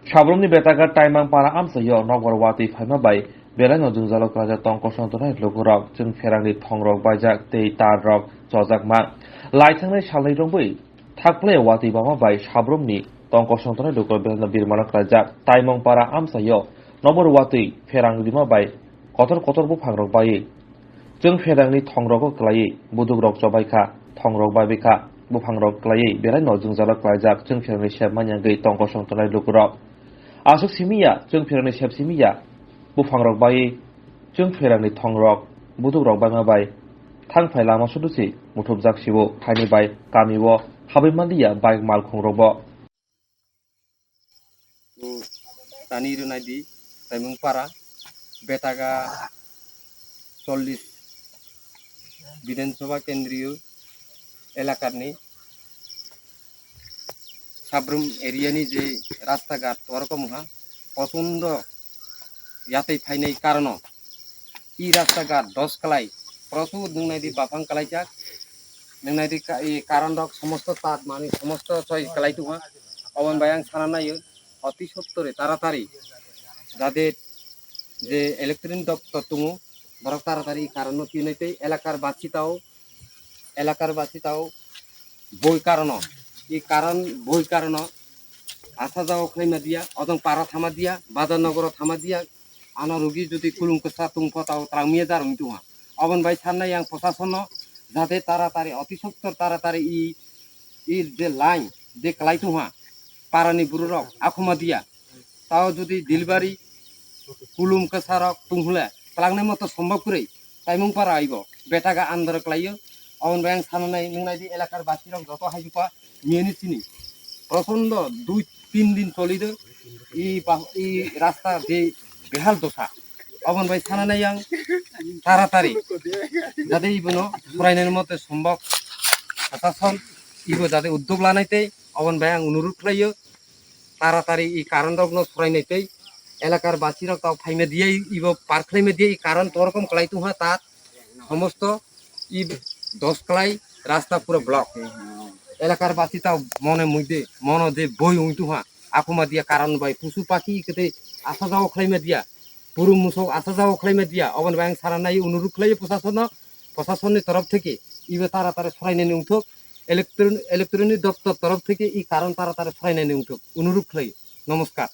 Sabrumni betaga taimang para amsayo nogwar wati phaima bai belano jungjalok raja tongko sontonai logorok jung ferangni thongrok bajak tei tarrok chojakma laithangni salai rongbai thakple wati bama bai sabrumni tongko sontonai logor belano birmanok raja taimang para amsayo nogwar wati ferangni ma bai kotor buphangrok bai jung ferangni thongroko klai budugrok chobaikha thongrok babikha buphangrok klai belano jungjalok rajak jung ferangni sebmanyangei tongko sontonai logorok Asuk simiya, jung ferangni sep simiya, bufangrok bai, jung ferangni thongrok, budugrok bai ma bai, thangphai lama sudusi, muthubjak sibo, thaini bai, kamiwo, habaimandiya bike malkhongrok bo. Tani runadi, taimung para, betaga 40 বিধানসভা কেন্দ্রীয় এলাকারনি সাব্রুম এরিয়ানি যে রাস্তাঘাট ওরকমহা প্রচণ্ড ইয়াতেই ফাইনাই কারণ ই রাস্তাঘাট 10 কালাই প্রচুর নংনাইদি বাফাং কালাইজাক নংনাইদি এই কারণ রক সমস্ত তাত মানে সমস্ত ছয় কালাইতুহা অবন বায়াং সানা নাইও অতি সত্তরে তাড়াতাড়ি যাদের যে ইলেকট্রনিক দপ্তর তুমু বড় তাড়াতাড়ি কারণ তিনইতেই এলাকার বাসিতাও বই কারণ এই কারণ বই কারণ আসা যাওয়া খাইমা দিয়া অদং পাড়া থামা দিয়া বাজার নগর থামা দিয়া আনা রোগী যদি কুলুংকসা তুংফতাও ত্রামিয়ে দারং তুহা অবন ভাই সান্নাই আং প্রশাসন যাতে তাড়াতাড়ি অতি সত্তর তাড়াতাড়ি ই যে লাইন যে কালাই তুহা পারানি বুড়োরক আখুমা দিয়া তাও যদি ডেলিভারি কুলুংকসা রক তুংহলে ক্লাংনাই মতো সম্ভব করে তাইমুং পারা আইব বেটাগা আন্দর ক্লাইও অবন ভাই আং সানাই নংনাইদি এলাকার বাসিরক যত হাইজুপা নিয়ে চিনি প্রচন্ড 2-3 দিন চলিদ এই রাস্তা যে বেহাল দশা অবন ভাই সানা নাই আং তাড়াতাড়ি যাতে ইবনো ফরাইনের মতে সম্ভব প্রশাসন ইব যাতে উদ্যোগ লানাইতে অবন ভাই আং অনুরোধ খাইও তাড়াতাড়ি এই কারণ রগ্ন সরাইনাইতে এলাকার বাসিরক তাও ফাইমে দিয়ে ইব পার খাইমে দিয়ে এই কারণ তরকম কলাইতু হা তার সমস্ত ই 10 কলাই রাস্তা পুরো ব্লক এলাকার বাসি তাও মনে যে বই উইতু হা আকুমা দিয়া কারণ বাই পশু পাখি কেতে আসা যাওয়া খাইমে দিয়া পুরু মুসক আসা যাওয়া খাইমে দিয়া অবন ব্যাং সারা নাই অনুরোধ খাইয়ে প্রশাসনের তরফ থেকে ইবে তাড়াতাড়ি সরাইনানি উঠুক ইলেকট্রনিক দপ্তর তরফ থেকে এই কারণ তাড়াতাড়ি সরাইনানি উঠুক অনুরোধ খাইয়ে নমস্কার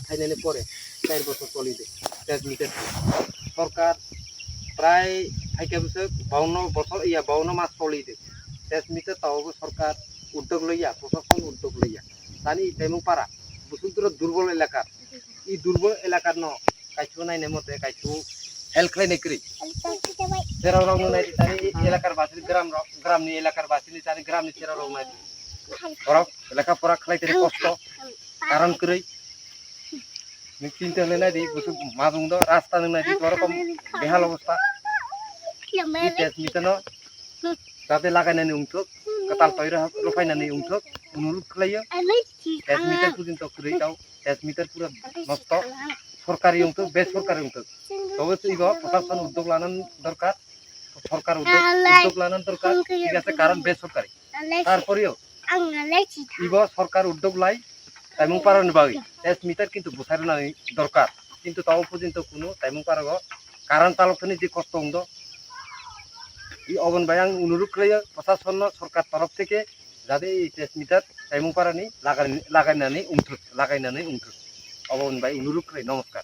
খাইনানি পরে 4 বছর চলিবে সরকার প্রায় হাইকে বছর 52 বছর 52 মাস চলিবে মিটার তাও সরকার উদ্যোগ লইয়া প্রশাসন উদ্যোগ লইয়া তানি তাইমুং পারা বসুন্ধরা দুর্বল এলাকার এই দুর্বল এলাকার ন কাইছু নাইনে মতে কাইছু হেল্প খাইনে করি সেরাও রং নাই তানি এলাকার বাসি গ্রামনি এলাকার বাসিনি তানি গ্রামনি সেরাও রং নাই বরক এলাকা পড়া খাইতে কষ্ট কারণ করি চিন্তা হলে নাই দি বসু মাজুং দ রাস্তা নাই দি ওরকম বেহাল অবস্থা এই টেস্ট মিটার যাতে লাগাইনানি উঠুক কাতাল তৈরি রফাইনানি উঠুক অনুরোধ খাইयो টেস্ট মিটার পর্যন্ত করে দাও টেস্ট মিটার পুরো নষ্ট সরকারি উঠুক বেসরকারি উঠুক তবে ইব প্রশাসন উদ্যোগ লানান দরকার সরকার উদ্যোগ লানান দরকার ঠিক আছে কারণ বেসরকারি তারপরেও ইব সরকার উদ্যোগ লাই তাইমুং পারান বাই টেস্ট মিটার কিন্তু বসাইনানি দরকার কিন্তু তাও পর্যন্ত কোনো তাইমুং পারাগ কারণ চালকনি যে কষ্ট হন্দ এই অবন ভাই আং অনুরোধ খাইयो প্রশাসন সরকার তরফ থেকে যাতে এই টেস্ট মিটার তাইমুং পারানি লাগাইনানি উঠুক অবন ভাই অনুরোধ খাই নমস্কার।